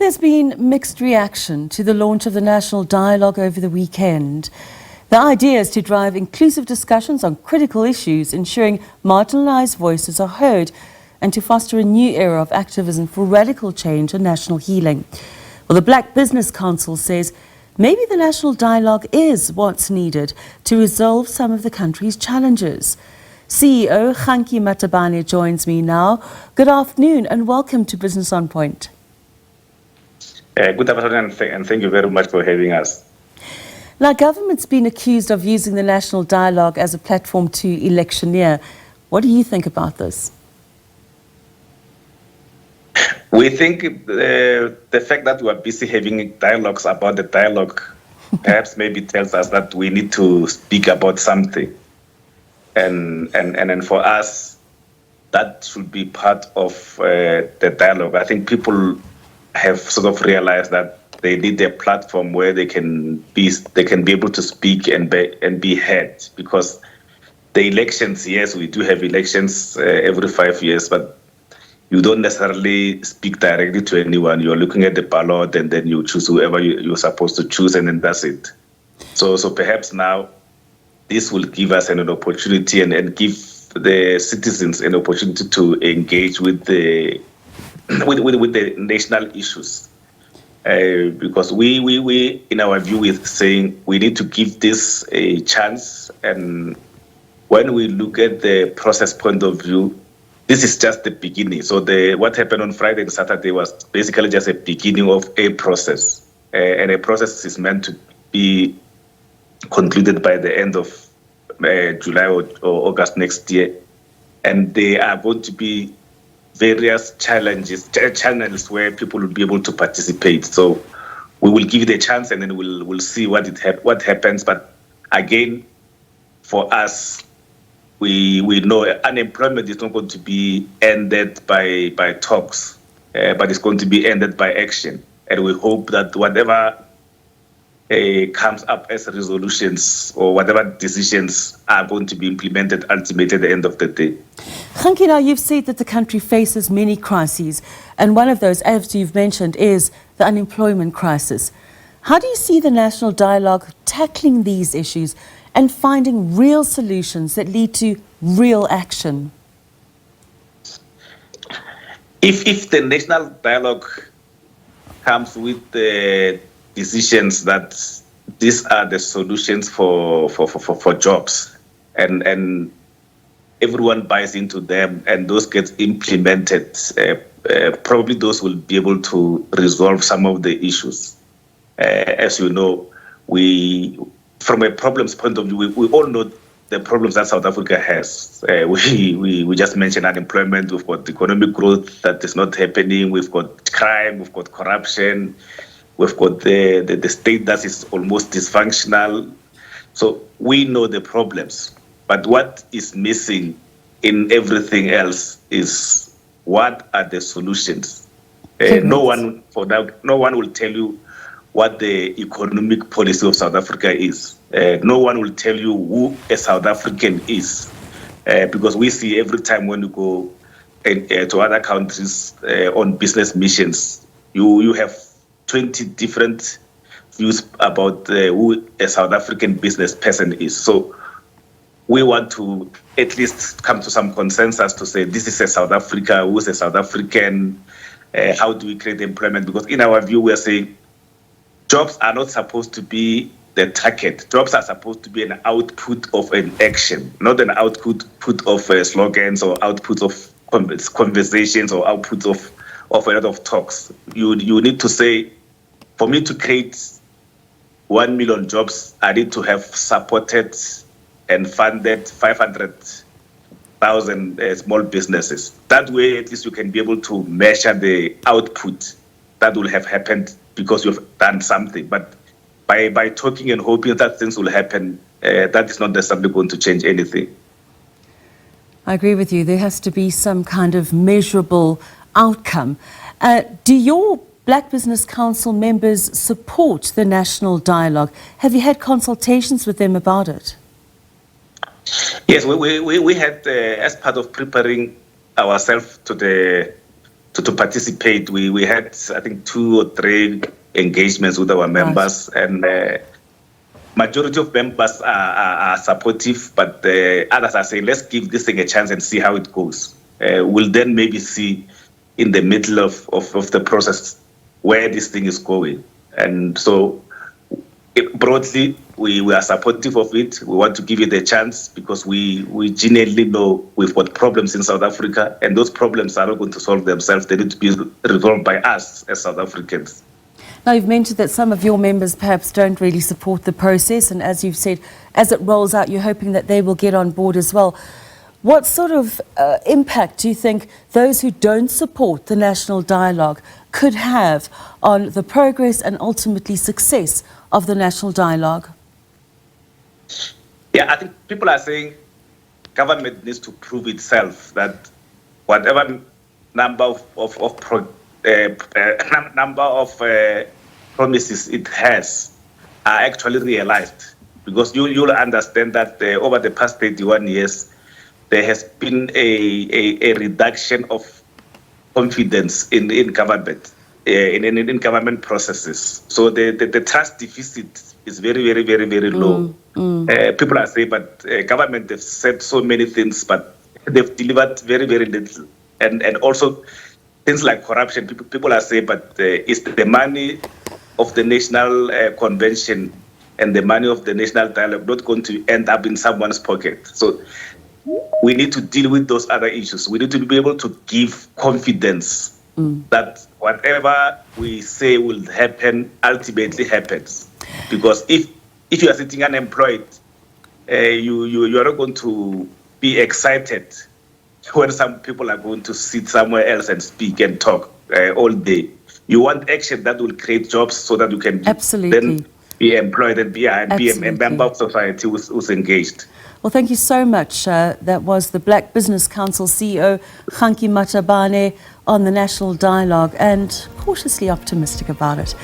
has been mixed reaction to the launch of the National Dialogue over the weekend. The idea is to drive inclusive discussions on critical issues, ensuring marginalized voices are heard, and to foster a new era of activism for radical change and national healing. Well, the Black Business Council says maybe the National Dialogue is what's needed to resolve some of the country's challenges. CEO Khanki Matabane joins me now. Good afternoon and welcome to Business on Point. Good afternoon and thank you very much for having us. Now, government's been accused of using the National Dialogue as a platform to electioneer. What do you think about this? We think the fact that we are busy having dialogues about the dialogue perhaps maybe tells us that we need to speak about something. And for us, that should be part of the dialogue. I think people have sort of realized that they need a platform where they can be able to speak and be heard, because the elections, yes, we do have elections every 5 years, but you don't necessarily speak directly to anyone. You're looking at the ballot and then you choose whoever you're supposed to choose, and then that's it. So perhaps now this will give us an opportunity and give the citizens an opportunity to engage with the national issues. Because we in our view is saying we need to give this a chance, and when we look at the process point of view, this is just the beginning. So what happened on Friday and Saturday was basically just a beginning of a process, and a process is meant to be concluded by the end of July or August next year, and there are going to be various channels where people will be able to participate. So we will give it a chance, and then we'll see what happens. But again, for us, we know unemployment is not going to be ended by talks, but it's going to be ended by action. And we hope that whatever comes up as resolutions or whatever decisions are going to be implemented ultimately at the end of the day. Khanki, now you've said that the country faces many crises, and one of those, as you've mentioned, is the unemployment crisis. How do you see the National Dialogue tackling these issues and finding real solutions that lead to real action? If the National Dialogue comes with the decisions that these are the solutions for jobs, and everyone buys into them and those get implemented, probably those will be able to resolve some of the issues. As you know, from a problems point of view, we all know the problems that South Africa has. We just mentioned unemployment, we've got economic growth that is not happening, we've got crime, we've got corruption, we've got the state that is almost dysfunctional. So we know the problems, but what is missing in everything else is what are the solutions. No one will tell you what the economic policy of South Africa is. No one will tell you who a South African is, because we see every time when you go to other countries on business missions, you have 20 different views about who a South African business person is. So we want to at least come to some consensus to say this is a South Africa, who is a South African, how do we create employment? Because in our view, we are saying jobs are not supposed to be the target. Jobs are supposed to be an output of an action, not an output of slogans or output of conversations or output of a lot of talks. You need to say, for me to create 1 million jobs, I need to have supported and funded 500,000 small businesses. That way, at least you can be able to measure the output that will have happened because you've done something. But by talking and hoping that things will happen, that is not necessarily going to change anything. I agree with you. There has to be some kind of measurable outcome. Do your Black Business Council members support the National Dialogue? Have you had consultations with them about it? Yes, we had, as part of preparing ourselves to to participate. We had, I think, 2 or 3 engagements with our members, and majority of members are supportive, but others are saying, let's give this thing a chance and see how it goes. We'll then maybe see in the middle of the process where this thing is going. And so broadly, we are supportive of it. We want to give it a chance because we genuinely know we've got problems in South Africa, and those problems are not going to solve themselves. They need to be resolved by us as South Africans. Now, you've mentioned that some of your members perhaps don't really support the process, and as you've said, as it rolls out, you're hoping that they will get on board as well. What sort of impact do you think those who don't support the national dialogue could have on the progress and ultimately success of the national dialogue? Yeah, I think people are saying government needs to prove itself that whatever number of promises it has are actually realized. Because you'll understand that over the past 31 years, there has been a reduction of confidence in government, in government processes. So the trust deficit is very, very, very, very low. People are saying, but government have said so many things, but they've delivered very, very little. And also things like corruption, people are saying, but is the money of the National Convention and the money of the National Dialogue not going to end up in someone's pocket? So we need to deal with those other issues. We need to be able to give confidence that whatever we say will happen ultimately happens. Because if you are sitting unemployed, you are not going to be excited when some people are going to sit somewhere else and speak and talk all day. You want action that will create jobs so that you can then be employed and be a member of society who's engaged. Well, thank you so much. That was the Black Business Council CEO, Khanki Matabane, on the national dialogue, and cautiously optimistic about it.